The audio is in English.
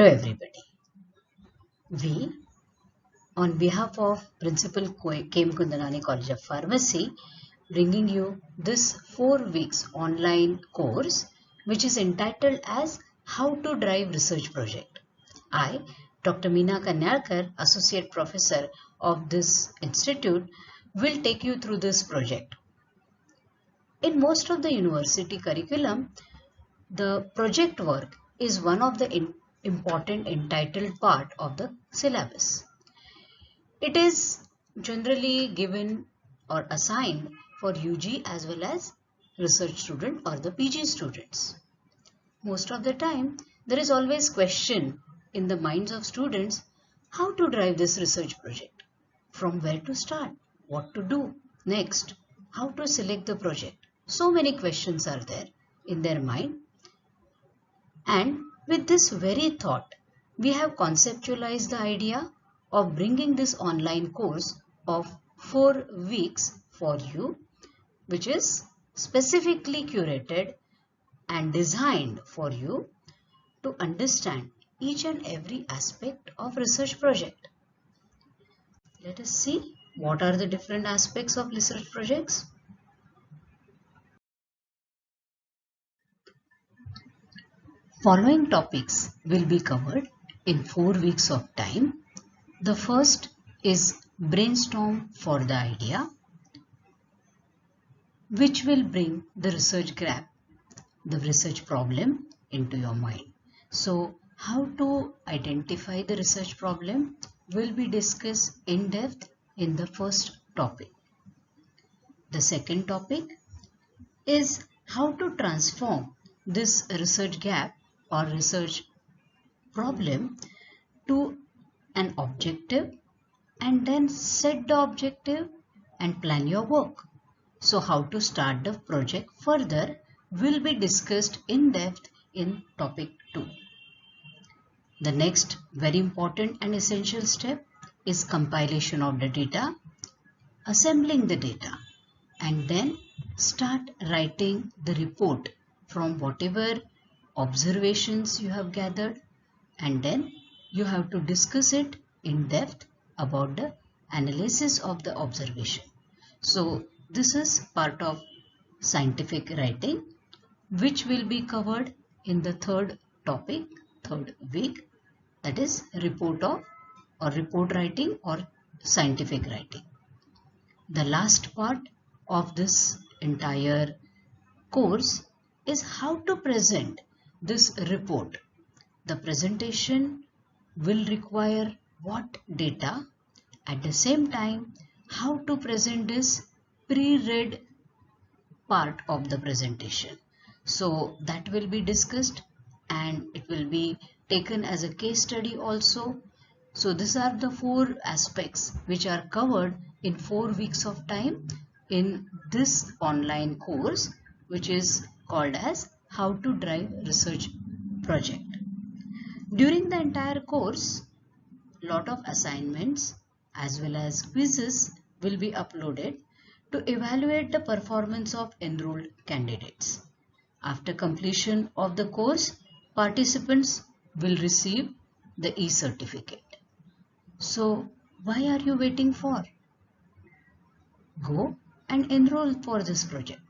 Hello everybody. We, on behalf of Principal K.M. Kundanani College of Pharmacy, bringing you this 4 weeks online course which is entitled as How to Drive Research Project. I, Dr. Meena Kanyalkar, Associate Professor of this institute, will take you through this project. In most of the university curriculum, the project work is one of the important entitled part of the syllabus. It is generally given or assigned for UG as well as research student or the PG students. Most of the time, there is always question in the minds of students how to drive this research project, from where to start, what to do next, how to select the project. So many questions are there in their mind. And with this very thought, we have conceptualized the idea of bringing this online course of 4 weeks for you, which is specifically curated and designed for you to understand each and every aspect of research project. Let us see what are the different aspects of research projects. Following topics will be covered in 4 weeks of time. The first is brainstorm for the idea, which will bring the research gap, the research problem into your mind. So, how to identify the research problem will be discussed in depth in the first topic. The second topic is how to transform this research gap or research problem to an objective, and then set the objective and plan your work. So how to start the project further will be discussed in depth in topic 2. The next very important and essential step is compilation of the data, assembling the data, and then start writing the report from whatever observations you have gathered, and then you have to discuss it in depth about the analysis of the observation. So this is part of scientific writing, which will be covered in the third topic, third week, that is report writing or scientific writing. The last part of this entire course is how to present this report. The presentation will require what data, at the same time how to present this pre-read part of the presentation. So that will be discussed and it will be taken as a case study also. So these are the 4 aspects which are covered in 4 weeks of time in this online course, which is called as How to Drive Research Project. During the entire course, lot of assignments as well as quizzes will be uploaded to evaluate the performance of enrolled candidates. After completion of the course, participants will receive the e-certificate. So, why are you waiting for? Go and enroll for this project.